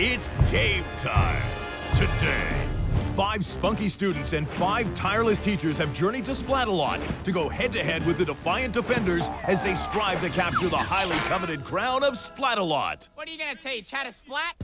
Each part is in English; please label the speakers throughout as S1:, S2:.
S1: It's game time. Today, 5 spunky students and 5 tireless teachers have journeyed to Splatalot to go head-to-head with the defiant defenders as they strive to capture the highly coveted crown of Splatalot.
S2: What are you gonna teach? How to splat?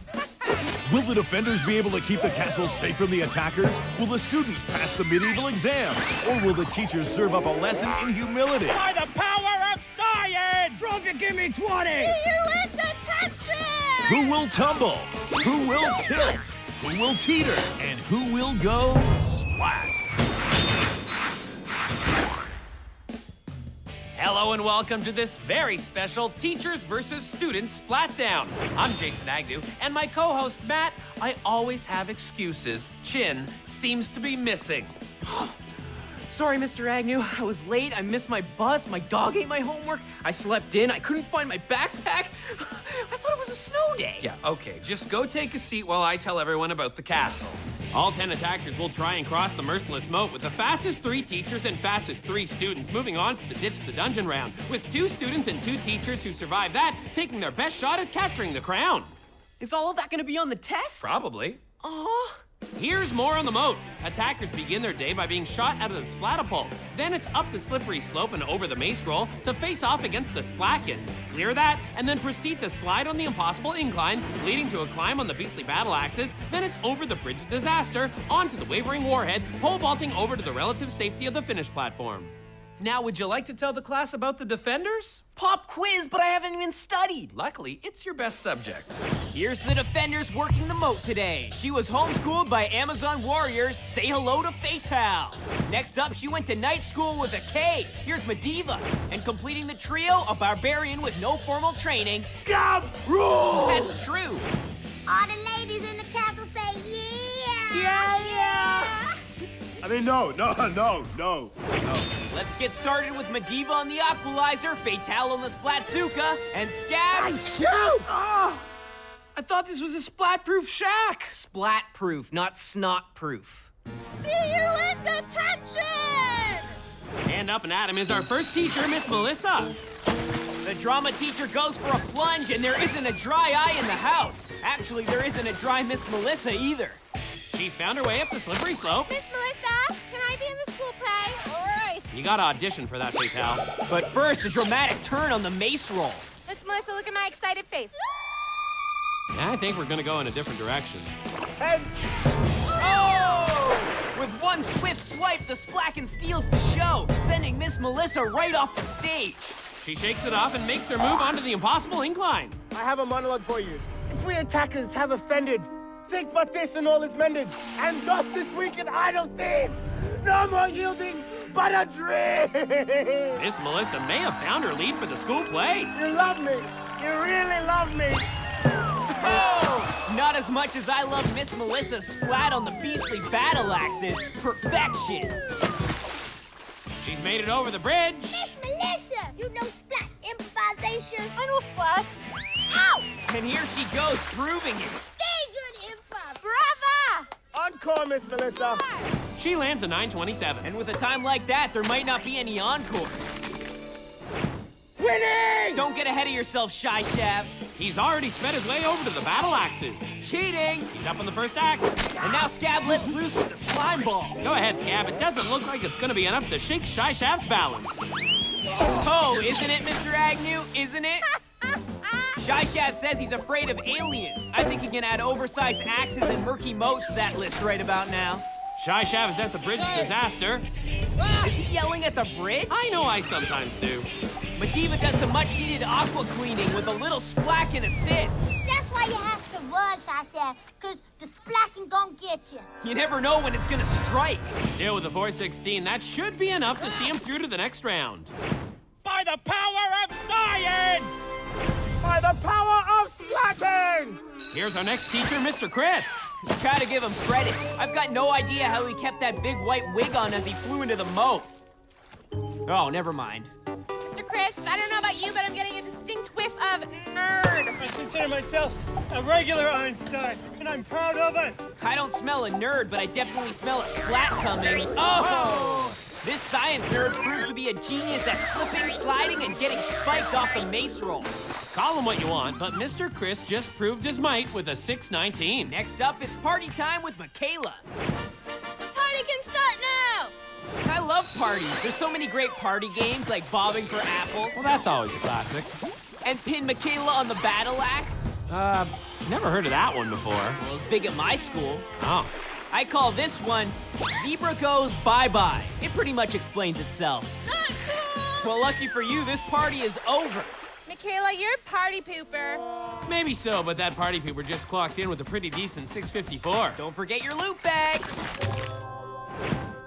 S1: Will the defenders be able to keep the castle safe from the attackers? Will the students pass the medieval exam? Or will the teachers serve up a lesson in humility?
S2: By the power of science!
S3: Drunk and give me 20!
S4: See you in detention!
S1: Who will tumble? Who will tilt? Who will teeter? And who will go splat?
S5: Hello and welcome to this very special Teachers versus Students Splatdown. I'm Jason Agnew, and my co-host Matt. I always have excuses. Chin seems to be missing. Sorry, Mr. Agnew, I was late, I missed my bus, my dog ate my homework, I slept in, I couldn't find my backpack. I thought it was a snow day. Yeah, okay, just go take a seat while I tell everyone about the castle. All 10 attackers will try and cross the Merciless Moat with the fastest 3 teachers and fastest 3 students moving on to the Ditch the Dungeon round, with 2 students and 2 teachers who survive that taking their best shot at capturing the crown.
S6: Is all of that gonna be on the test?
S5: Probably.
S6: Aw.
S5: Here's more on the moat. Attackers begin their day by being shot out of the Splatapult. Then it's up the slippery slope and over the mace roll to face off against the Splakin. Clear that, and then proceed to slide on the impossible incline, leading to a climb on the beastly battle axes. Then it's over the bridge of disaster, onto the wavering warhead, pole vaulting over to the relative safety of the finish platform. Now, would you like to tell the class about the defenders?
S6: Pop quiz, but I haven't even studied.
S5: Luckily, it's your best subject.
S6: Here's the defenders working the moat today. She was homeschooled by Amazon warriors. Say hello to Fatal. Next up, she went to night school with a K. Here's Mediva. And completing the trio, a barbarian with no formal training.
S3: Scab rule!
S6: That's true.
S4: All the ladies in the castle say yeah!
S3: Yeah! I mean, no.
S6: Let's get started with Mediva on the Aqualizer, Fatal on the Splatzuka, and Scab.
S3: Shoot!
S6: I thought this was a splat-proof shack. Splat-proof, not snot-proof.
S4: See you in detention!
S5: And up and at him is our first teacher, Miss Melissa.
S6: The drama teacher goes for a plunge, and there isn't a dry eye in the house. Actually, there isn't a dry Miss Melissa either.
S5: She's found her way up the slippery slope.
S4: Miss Melissa, can I be in the school play? All right.
S5: You gotta audition for that, Fatal.
S6: But first, a dramatic turn on the mace roll.
S4: Miss Melissa, look at my excited face.
S5: I think we're gonna go in a different direction.
S3: Heads!
S6: Oh! With one swift swipe, the Splakin steals the show, sending Miss Melissa right off the stage.
S5: She shakes it off and makes her move onto the impossible incline.
S3: I have a monologue for you. If we attackers have offended, think but this and all is mended. And thus this week in idle theme, no more yielding, but a dream!
S5: Miss Melissa may have found her lead for the school play.
S3: You love me. You really love me.
S6: Oh! Not as much as I love Miss Melissa splat on the beastly battle axes. Perfection!
S5: She's made it over the bridge.
S4: Miss Melissa, you know splat improvisation?
S7: I know splat.
S4: Ow!
S6: And here she goes, proving it.
S4: Very good improv. Brava!
S3: Encore, Miss Melissa.
S5: She lands a 927.
S6: And with a time like that, there might not be any encores.
S3: Winning!
S6: Don't get ahead of yourself, Shy Shav.
S5: He's already sped his way over to the battle axes.
S6: Cheating!
S5: He's up on the first axe.
S6: And now Scab lets loose with the slime ball.
S5: Go ahead, Scab. It doesn't look like it's gonna be enough to shake Shy Shaft's balance.
S6: Oh, isn't it, Mr. Agnew? Isn't it? Shy Shav says he's afraid of aliens. I think he can add oversized axes and murky moats to that list right about now.
S5: Shy Shav is at the bridge of disaster.
S6: Is he yelling at the bridge?
S5: I know I sometimes do.
S6: Mediva does some much-needed aqua cleaning with a little splack and assist.
S4: That's why you have to run, Shasha, because the splacking gon' get you.
S6: You never know when it's gonna strike.
S5: Still with a 416, that should be enough to see him through to the next round.
S2: By the power of science!
S3: By the power of splatting!
S5: Here's our next teacher, Mr. Chris.
S6: Gotta give him credit. I've got no idea how he kept that big white wig on as he flew into the moat. Oh, never mind.
S7: Mr. Chris, I don't know about you, but I'm getting a distinct whiff of nerd.
S8: I consider myself a regular Einstein, and I'm proud of it.
S6: I don't smell a nerd, but I definitely smell a splat coming. Oh! This science nerd proves to be a genius at slipping, sliding, and getting spiked off the mace roll.
S5: Call him what you want, but Mr. Chris just proved his might with a 619.
S6: Next up, it's party time with Michaela.
S7: The party can start now.
S6: I love parties. There's so many great party games like bobbing for apples.
S5: Well, that's always a classic.
S6: And pin Michaela on the battle axe.
S5: Never heard of that one before.
S6: Well, it's big at my school.
S5: Oh.
S6: I call this one Zebra Goes Bye-Bye. It pretty much explains itself.
S7: Not cool.
S6: Well, lucky for you, this party is over.
S7: Michaela, you're a party pooper.
S5: Maybe so, but that party pooper just clocked in with a pretty decent 654.
S6: Don't forget your loot bag.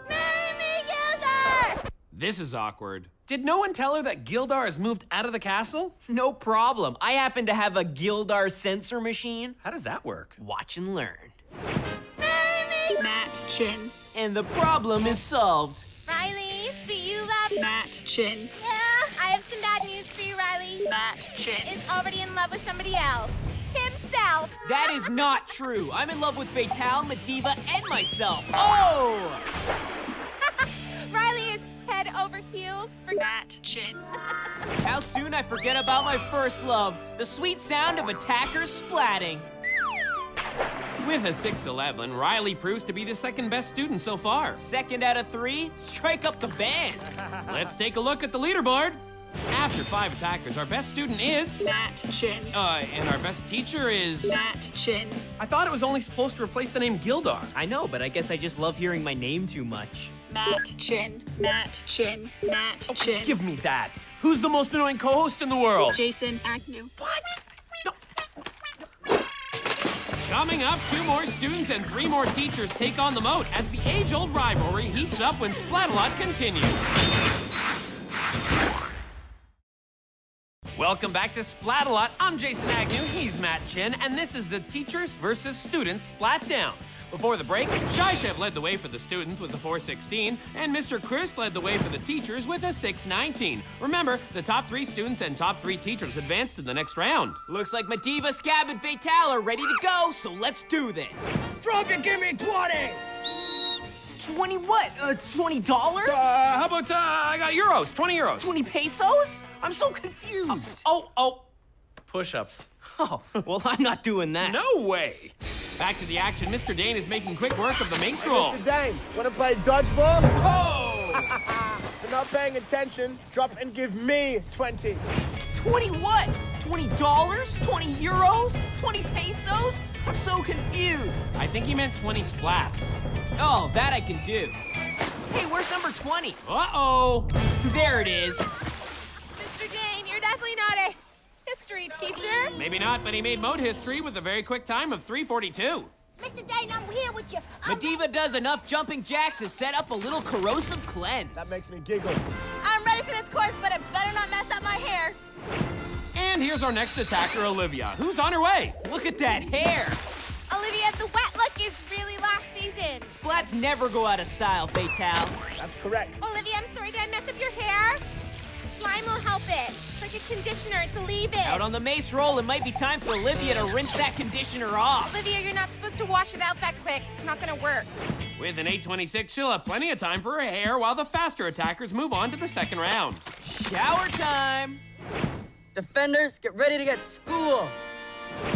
S7: Marry me, Gilder!
S5: This is awkward. Did no one tell her that Gildar has moved out of the castle?
S6: No problem. I happen to have a Gildar sensor machine.
S5: How does that work?
S6: Watch and learn.
S7: Marry me!
S9: Matt Chin.
S6: And the problem is solved.
S7: Riley, do you love...
S9: Matt Chin.
S7: Yeah, I have some bad news for you, Riley.
S9: Matt Chin.
S7: Is already in love with somebody else. Himself.
S6: That is not true. I'm in love with Fatal, Medivh, and myself. Oh!
S7: Riley is head over heels for...
S9: Matt Chin.
S6: How soon I forget about my first love, the sweet sound of attackers splatting.
S5: With a 611, Riley proves to be the second best student so far.
S6: Second out of 3, strike up the band.
S5: Let's take a look at the leaderboard. After 5 attackers, our best student is...
S9: Matt Chin.
S5: And our best teacher is...
S9: Matt Chin.
S5: I thought it was only supposed to replace the name Gildar.
S6: I know, but I guess I just love hearing my name too much.
S9: Matt Chin. Matt Chin. Matt Chin.
S5: Give me that. Who's the most annoying co-host in the world?
S9: Jason Agnew.
S5: What? No. Coming up, 2 more students and 3 more teachers take on the moat as the age-old rivalry heats up when Splatalot continues. Welcome back to Splatalot. I'm Jason Agnew, he's Matt Chin, and this is the Teachers versus Students Splatdown. Before the break, Shy Chef led the way for the students with a 416, and Mr. Chris led the way for the teachers with a 619. Remember, the top 3 students and top 3 teachers advanced to the next round.
S6: Looks like Medivh, Scab, and Fatal are ready to go, so let's do this.
S3: Drop it, give me 20!
S6: 20 what? $20?
S5: How about, I got euros, 20 euros.
S6: 20 pesos? I'm so confused.
S5: Push-ups.
S6: Oh, well, I'm not doing that.
S5: No way. Back to the action. Mr. Dane is making quick work of the mace roll.
S3: Mr. Dane, wanna play dodgeball?
S5: Oh!
S3: If you're not paying attention, drop and give me 20.
S6: 20 what? $20? 20 euros? 20 pesos? I'm so confused.
S5: I think he meant 20 splats.
S6: Oh, that I can do. Hey, where's number 20?
S5: Uh-oh.
S6: There it is.
S7: Mr. Dane, you're definitely not a history teacher.
S5: Maybe not, but he made mode history with a very quick time of 3:42.
S4: Mr. Dane, I'm here with you.
S6: Medivh does enough jumping jacks to set up a little corrosive cleanse.
S3: That makes me giggle.
S4: I'm ready for this course, but it better not mess up my hair.
S5: And here's our next attacker, Olivia, who's on her way.
S6: Look at that hair.
S7: Olivia, the wet look is really last season.
S6: Splats never go out of style, Fatal.
S3: That's correct.
S7: Olivia, I'm sorry, did I mess up your hair? Slime will help it. It's like a conditioner, it's a leave-in.
S6: Out on the mace roll, it might be time for Olivia to rinse that conditioner off.
S7: Olivia, you're not supposed to wash it out that quick. It's not gonna work.
S5: With an 826, she'll have plenty of time for her hair while the faster attackers move on to the second round.
S6: Shower time.
S10: Defenders, get ready to get school.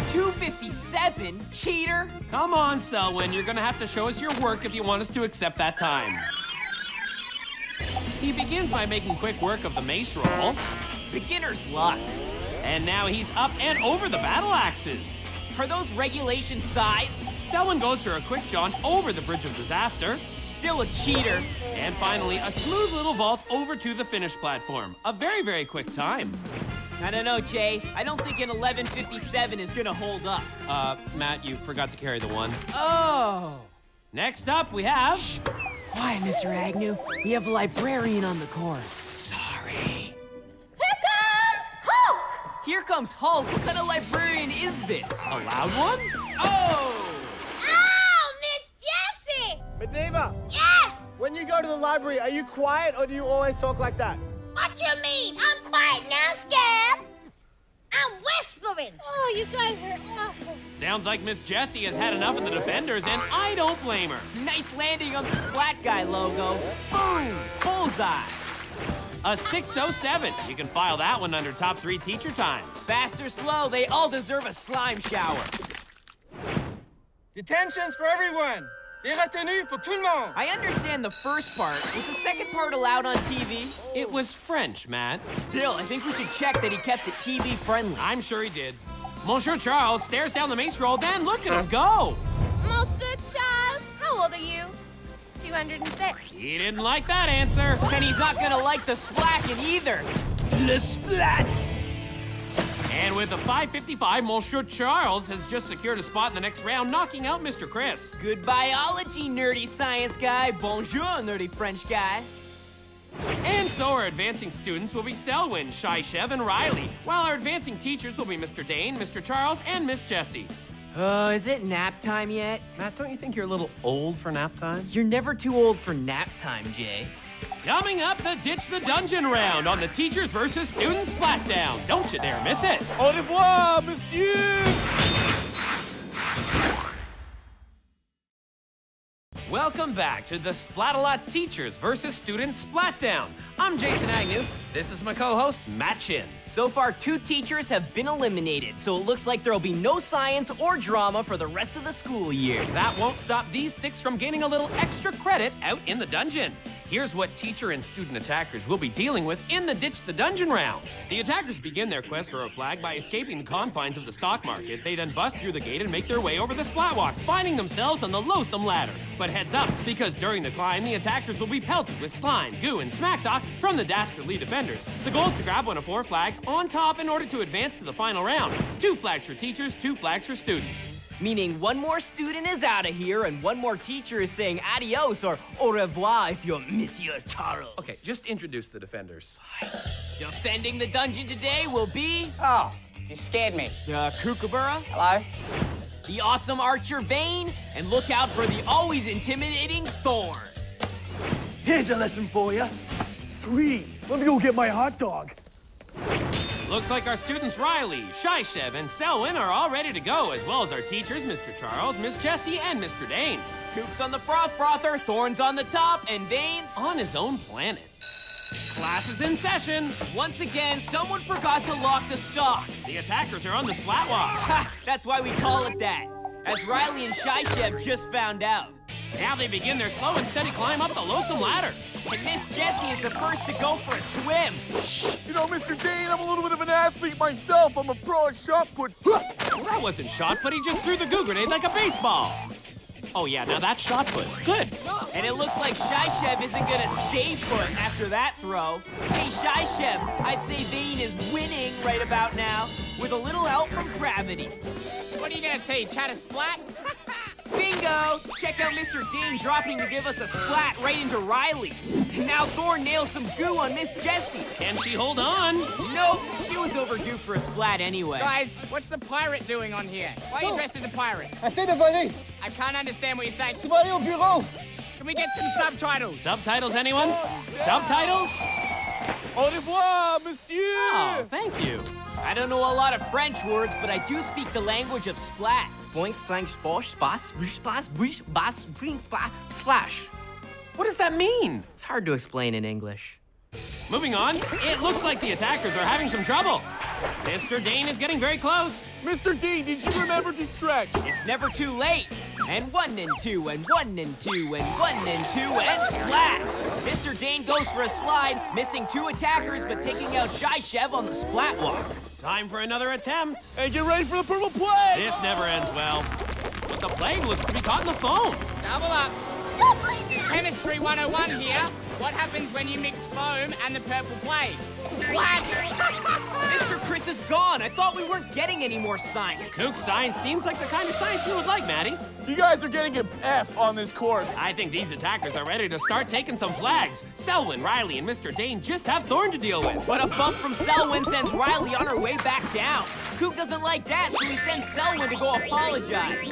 S6: 257? Cheater?
S5: Come on, Selwyn, you're gonna have to show us your work if you want us to accept that time. He begins by making quick work of the mace roll.
S6: Beginner's luck.
S5: And now he's up and over the battle axes.
S6: Are those regulation size?
S5: Selwyn goes for a quick jaunt over the Bridge of Disaster.
S6: Still a cheater.
S5: And finally, a smooth little vault over to the finish platform. A very, very quick time.
S6: I don't know, Jay. I don't think an 1157 is gonna hold up.
S5: Matt, you forgot to carry the 1.
S6: Oh.
S5: Next up, we have...
S6: Shh. Quiet, Mr. Agnew. We have a librarian on the course.
S5: Sorry.
S4: Here comes Hulk!
S6: Here comes Hulk. What kind of librarian is this?
S5: A loud one?
S6: Oh!
S4: Oh, Miss Jessie!
S3: Medivh,
S4: Yes!
S3: when you go to the library, are you quiet or do you always talk like that?
S4: What you mean? I'm quiet now, Scab. I'm whispering.
S7: Oh, you guys are awful.
S5: Sounds like Miss Jessie has had enough of the defenders, and I don't blame her.
S6: Nice landing on the Splat Guy logo. Boom! Bullseye.
S5: A 607. You can file that one under top 3 teacher times.
S6: Fast or slow, they all deserve a slime shower.
S8: Detentions for everyone. Des retenues pour tout le monde.
S6: I understand the first part. Was the second part allowed on TV?
S5: It was French, Matt.
S6: Still, I think we should check that he kept it TV friendly.
S5: I'm sure he did. Monsieur Charles stares down the mace roll, then look at him go.
S7: Monsieur Charles, how old are you? 206.
S5: He didn't like that answer.
S6: And he's not gonna like the splacking either. Le splat!
S5: And with a 555, Monsieur Charles has just secured a spot in the next round, knocking out Mr. Chris.
S6: Good biology, nerdy science guy. Bonjour, nerdy French guy.
S5: And so our advancing students will be Selwyn, Shaishev, and Riley, while our advancing teachers will be Mr. Dane, Mr. Charles, and Miss Jessie.
S6: Is it nap time yet?
S5: Matt, don't you think you're a little old for nap time?
S6: You're never too old for nap time, Jay.
S5: Coming up, the Ditch the Dungeon round on the Teachers versus Students Splatdown. Don't you dare miss it.
S3: Au revoir, monsieur!
S5: Welcome back to the Splatalot Teachers versus Students Splatdown. I'm Jason Agnew. This is my co-host, Matt Chin.
S6: So far, 2 teachers have been eliminated, so it looks like there'll be no science or drama for the rest of the school year.
S5: That won't stop these 6 from gaining a little extra credit out in the dungeon. Here's what teacher and student attackers will be dealing with in the Ditch the Dungeon round. The attackers begin their quest for a flag by escaping the confines of the stock market. They then bust through the gate and make their way over the Splatwalk, finding themselves on the loathsome ladder. But heads up, because during the climb, the attackers will be pelted with slime, goo, and smack talk from the dastardly defenders. The goal is to grab one of 4 flags on top in order to advance to the final round. 2 flags for teachers, 2 flags for students.
S6: Meaning 1 more student is out of here and 1 more teacher is saying adios or au revoir if you're Monsieur Charles.
S5: Okay, just introduce the defenders.
S6: Defending the dungeon today will be...
S2: Oh, you scared me.
S6: Kookaburra,
S2: Hello?
S6: the awesome archer Vane, and look out for the always intimidating Thorn.
S3: Here's a lesson for you. Sweet. Let me go get my hot dog.
S5: Looks like our students Riley, Shaishev, and Selwyn are all ready to go, as well as our teachers, Mr. Charles, Miss Jessie, and Mr. Dane.
S6: Kook's on the froth frother, Thorn's on the top, and Vane's
S5: On his own planet. Class is in session.
S6: once again, someone forgot to lock the stocks.
S5: The attackers are on the Splatwalk.
S6: Ha! That's why we call it that. As Riley and Shaishev just found out.
S5: Now they begin their slow and steady climb up the loathsome ladder.
S6: And Miss Jessie is the first to go for a swim.
S3: You know, Mr. Dane, I'm a little bit of an athlete myself. I'm a pro at shot put.
S5: Well, that wasn't shot put, he just threw the goo grenade like a baseball. Oh yeah, now that's shot put. Good.
S6: And it looks like Shaishev isn't gonna stay put after that throw. Hey, Shaishev, I'd say Vane is winning right about now with a little help from gravity.
S2: What are you gonna teach? How to splat?
S6: Bingo! Check out Mr. Dane dropping to give us a splat right into Riley. And now Thorn nails some goo on Miss Jessie.
S5: Can she hold on?
S6: Nope, she was overdue for a splat anyway.
S2: Guys, what's the pirate doing on here? Why are you dressed as a pirate?
S3: Assez de voler.
S2: I can't understand what you're saying.
S3: Tu vas aller au bureau.
S2: Can we get some subtitles?
S5: Subtitles, anyone? Subtitles?
S3: Au revoir, monsieur.
S5: Oh, thank you.
S6: I don't know a lot of French words, but I do speak the language of splat. Boink, splank, sposh, spas, boosh, spas, boosh, bas, blink, splat, slash.
S5: What does that mean?
S6: It's hard to explain in English.
S5: Moving on, it looks like the attackers are having some trouble. Mr. Dane is getting very close.
S3: Mr. Dane, did you remember to stretch?
S6: It's never too late. And 1 and 2 and 1 and 2 and 1 and 2 and splat. Mr. Dane goes for a slide, missing 2 attackers but taking out Shaishev on the splat walk.
S5: Time for another attempt.
S3: And get ready for the purple plague.
S5: This never ends well. But the plague looks to be caught in the foam.
S2: Double up. This is Chemistry 101 here. What happens when you mix foam and the purple plague? Splat!
S6: Mr. Chris is gone. I thought we weren't getting any more science.
S5: Kook's science seems like the kind of science you would like, Maddie.
S3: You guys are getting an F on this course.
S5: I think these attackers are ready to start taking some flags. Selwyn, Riley, and Mr. Dane just have Thorn to deal with.
S6: But a bump from Selwyn sends Riley on her way back down. Kook doesn't like that, so he sends Selwyn to go apologize.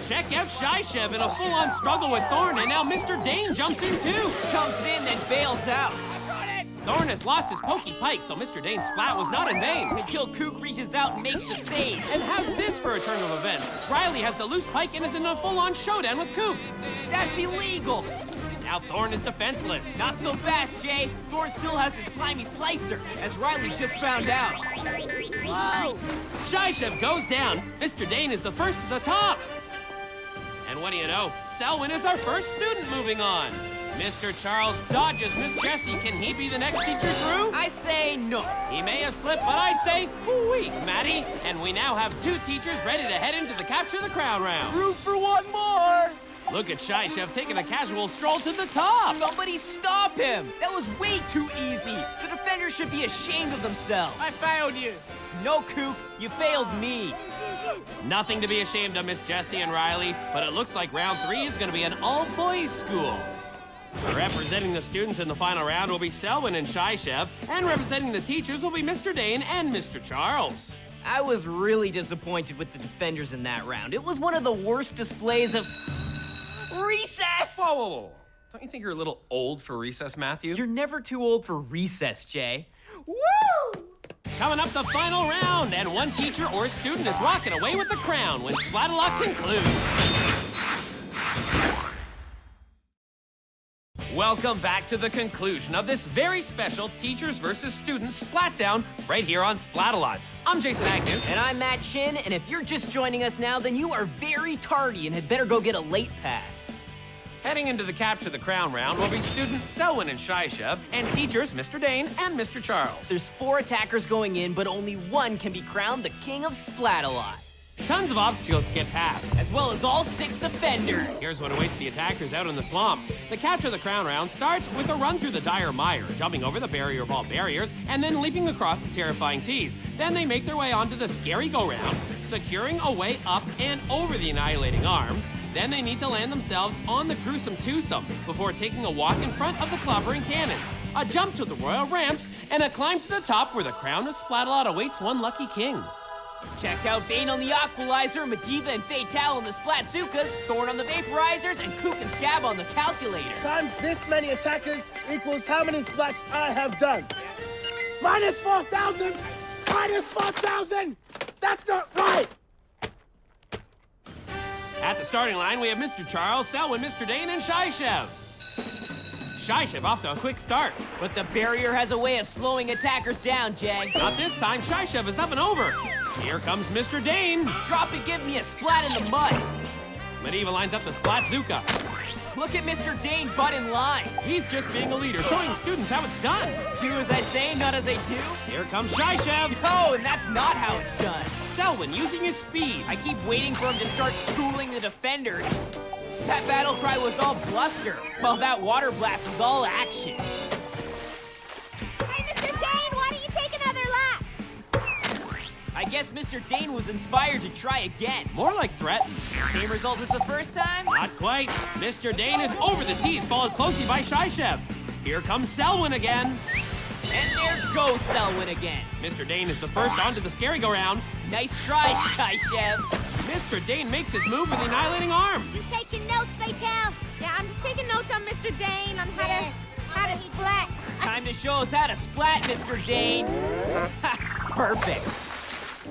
S5: Check out Shaishev in a full-on struggle with Thorn, and now Mr. Dane jumps in too.
S6: Jumps in, then bails out.
S5: Thorn has lost his pokey pike, so Mr. Dane's splat was not in vain.
S6: Until Kook reaches out and makes the save.
S5: And how's this for a turn of events? Riley has the loose pike and is in a full-on showdown with Kook.
S6: That's illegal.
S5: Now Thorn is defenseless.
S6: Not so fast, Jay. Thorn still has his slimy slicer, as Riley just found out.
S4: Whoa!
S5: Shyshev goes down. Mr. Dane is the first to the top. And what do you know? Selwyn is our first student moving on. Mr. Charles dodges Miss Jessie. Can he be the next teacher through?
S6: I say no.
S5: He may have slipped, but I say, woo-wee, Matty. And we now have 2 teachers ready to head into the Capture the Crown round.
S3: Room for one more!
S5: Look at Shyshev taking a casual stroll to the top.
S6: Somebody stop him! That was way too easy. The defenders should be ashamed of themselves.
S2: I failed you.
S6: No, Kook, you failed me.
S5: Nothing to be ashamed of, Miss Jessie and Riley, but it looks like round 3 is going to be an all-boys school. Representing the students in the final round will be Selwyn and Shyshev, and representing the teachers will be Mr. Dane and Mr. Charles.
S6: I was really disappointed with the defenders in that round. It was one of the worst displays of recess!
S5: Whoa, whoa, whoa. Don't you think you're a little old for recess, Matthew?
S6: You're never too old for recess, Jay.
S5: Woo! Coming up the final round, and one teacher or student is walking away with the crown when Splatalot concludes. Welcome back to the conclusion of this very special Teachers versus Students Splatdown right here on Splatalot. I'm Jason Agnew.
S6: And I'm Matt Chin, and if you're just joining us now, then you are very tardy and had better go get a late pass.
S5: Heading into the Capture the Crown round will be students Selwyn and Shyshev, and teachers Mr. Dane and Mr. Charles.
S6: There's 4 attackers going in, but only one can be crowned the king of Splatalot.
S5: Tons of obstacles to get past,
S6: as well as all 6 defenders.
S5: Here's what awaits the attackers out in the swamp. The Capture the Crown round starts with a run through the dire mire, jumping over the barrier of all barriers, and then leaping across the terrifying tees. Then they make their way onto the scary go-round, securing a way up and over the annihilating arm. Then they need to land themselves on the gruesome twosome before taking a walk in front of the clobbering cannons, a jump to the royal ramps, and a climb to the top where the crown of Splatalot awaits one lucky king.
S6: Check out Bane on the Aqualizer, Medivh and Fatal on the Splatzukas, Thorn on the Vaporizers, and Kook and Scab on the Calculator.
S3: Times this many attackers equals how many splats I have done. Minus 4,000! Minus 4,000! That's not right!
S5: At the starting line, we have Mr. Charles, Selwyn, Mr. Dane, and Shyshev. Shyshev off to a quick start.
S6: But the barrier has a way of slowing attackers down, Jay.
S5: Not this time. Shyshev is up and over. Here comes Mr. Dane.
S6: Drop and give me a splat in the mud.
S5: Medivh lines up the Splatzuka.
S6: Look at Mr. Dane butt in line.
S5: He's just being a leader, showing students how it's done.
S6: Do as I say, not as I do.
S5: Here comes Shyshev.
S6: Oh, and that's not how it's done.
S5: Selwyn using his speed.
S6: I keep waiting for him to start schooling the defenders. That battle cry was all bluster, while that water blast was all action.
S7: Hey, Mr. Dane, why don't you take another lap?
S6: I guess Mr. Dane was inspired to try again.
S5: More like threatened.
S6: Same result as the first time?
S5: Not quite. Mr. Dane is over the tees, followed closely by Shyshev. Here comes Selwyn again.
S6: And there goes Selwyn again.
S5: Mr. Dane is the first onto the scary go-round.
S6: Nice try, Shyshev.
S5: Mr. Dane makes his move with the annihilating arm.
S4: You taking notes, Fatal?
S7: Yeah, I'm just taking notes on Mr. Dane on how to splat.
S6: Time to show us how to splat, Mr. Dane. Perfect.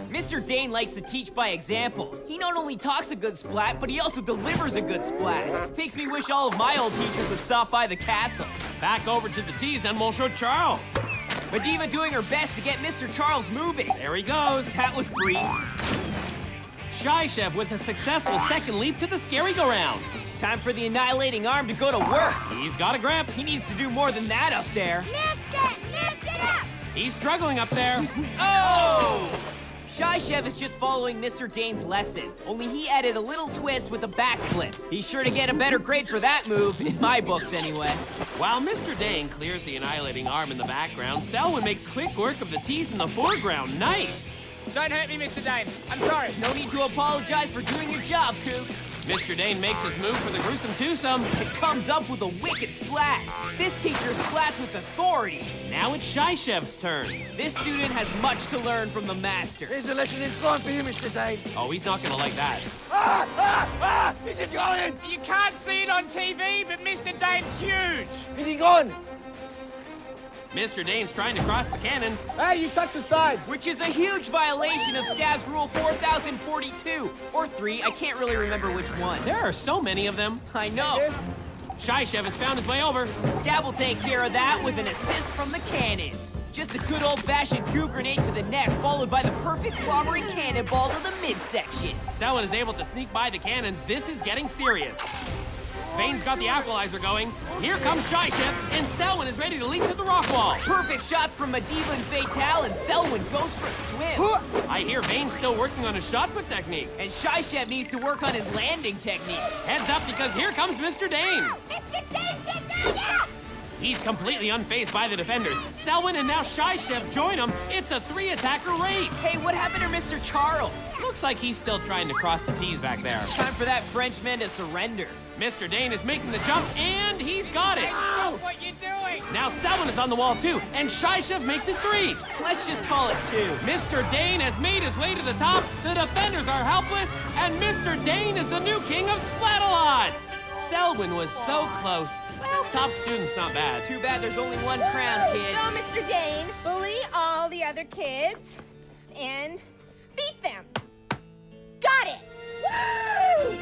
S6: Mr. Dane likes to teach by example. He not only talks a good splat, but he also delivers a good splat. Makes me wish all of my old teachers would stop by the castle.
S5: Back over to the tees, and we'll show Charles.
S6: Medivh doing her best to get Mr. Charles moving.
S5: There he goes.
S6: That was brief.
S5: Shyshev with a successful second leap to the scary go-round.
S6: Time for the annihilating arm to go to work.
S5: He's got a grip.
S6: He needs to do more than that up there.
S4: Lift it up!
S5: He's struggling up there.
S6: Oh! Shyshev is just following Mr. Dane's lesson, only he added a little twist with a backflip. He's sure to get a better grade for that move, in my books anyway.
S5: While Mr. Dane clears the annihilating arm in the background, Selwyn makes quick work of the tees in the foreground. Nice!
S2: Don't hurt me, Mr. Dane. I'm sorry.
S6: No need to apologize for doing your job, Kook.
S5: Mr. Dane makes his move for the gruesome twosome.
S6: It comes up with a wicked splat. This teacher splats with authority.
S5: Now it's Shyshev's turn.
S6: This student has much to learn from the master.
S10: There's a lesson in slime for you, Mr. Dane.
S5: Oh, he's not gonna like that.
S10: Is it going?
S2: You can't see it on TV, but Mr. Dane's huge.
S10: Is he gone?
S5: Mr. Dane's trying to cross the cannons.
S3: Hey, you touched the side.
S6: Which is a huge violation of Scab's Rule 4042. Or 3, I can't really remember which one.
S5: There are so many of them.
S6: I know.
S3: This
S5: Shy Chef has found his way over.
S6: Scab will take care of that with an assist from the cannons. Just a good old-fashioned goo grenade to the neck, followed by the perfect clobbery cannonball to the midsection.
S5: Selwyn is able to sneak by the cannons. This is getting serious. Vane's got the equalizer going. Here comes Shy Chef, and Selwyn is ready to leap to the rock wall.
S6: Perfect shots from Madiva and Fatale, and Selwyn goes for a swim.
S5: I hear Vane's still working on his shot put technique.
S6: And Shy Chef needs to work on his landing technique.
S5: Heads up, because here comes Mr. Dane.
S4: Mr. Dane, get down here!
S5: He's completely unfazed by the defenders. Selwyn and now Shy Chef join him. It's a 3-attacker race.
S6: Hey, what happened to Mr. Charles?
S5: Looks like he's still trying to cross the T's back there.
S6: Time for that Frenchman to surrender.
S5: Mr. Dane is making the jump, and he's got it.
S2: Stop what you're doing!
S5: Now Selwyn is on the wall, too, and Shy Chef makes it 3.
S6: Let's just call it 2.
S5: Mr. Dane has made his way to the top. The defenders are helpless, and Mr. Dane is the new king of Splatalot. Selwyn was so close. Well, top student's not bad.
S6: Too bad there's only one crown, kid.
S7: So, Mr. Dane, bully all the other kids and beat them.
S4: Got it! Woo!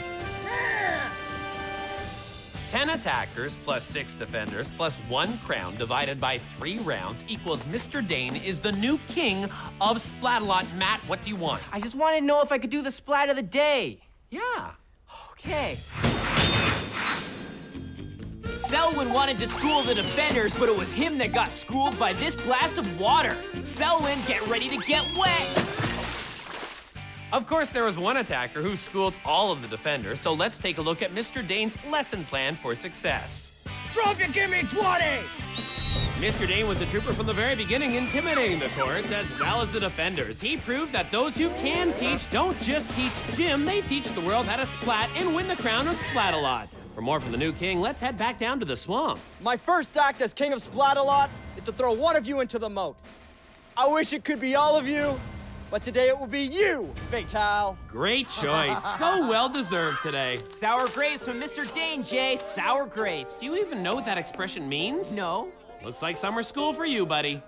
S5: 10 attackers plus 6 defenders plus 1 crown divided by 3 rounds equals Mr. Dane is the new king of Splatalot. Matt, what do you want?
S6: I just wanted to know if I could do the splat of the day.
S5: Yeah.
S6: Okay. Selwyn wanted to school the defenders, but it was him that got schooled by this blast of water. Selwyn, get ready to get wet.
S5: Of course, there was one attacker who schooled all of the defenders, so let's take a look at Mr. Dane's lesson plan for success.
S3: Drop it, give me 20!
S5: Mr. Dane was a trooper from the very beginning, intimidating the chorus as well as the defenders. He proved that those who can teach don't just teach gym, they teach the world how to splat and win the crown of Splatalot. For more from the new king, let's head back down to the swamp.
S11: My first act as king of Splatalot is to throw one of you into the moat. I wish it could be all of you, but today it will be you, Fatale.
S5: Great choice. So well deserved today.
S6: Sour grapes from Mr. Dane, Jay. Sour grapes.
S5: Do you even know what that expression means?
S6: No.
S5: Looks like summer school for you, buddy.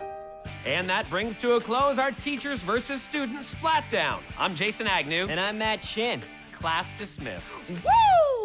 S5: And that brings to a close our teachers versus students Splatdown. I'm Jason Agnew.
S6: And I'm Matt Chin.
S5: Class dismissed.
S4: Woo!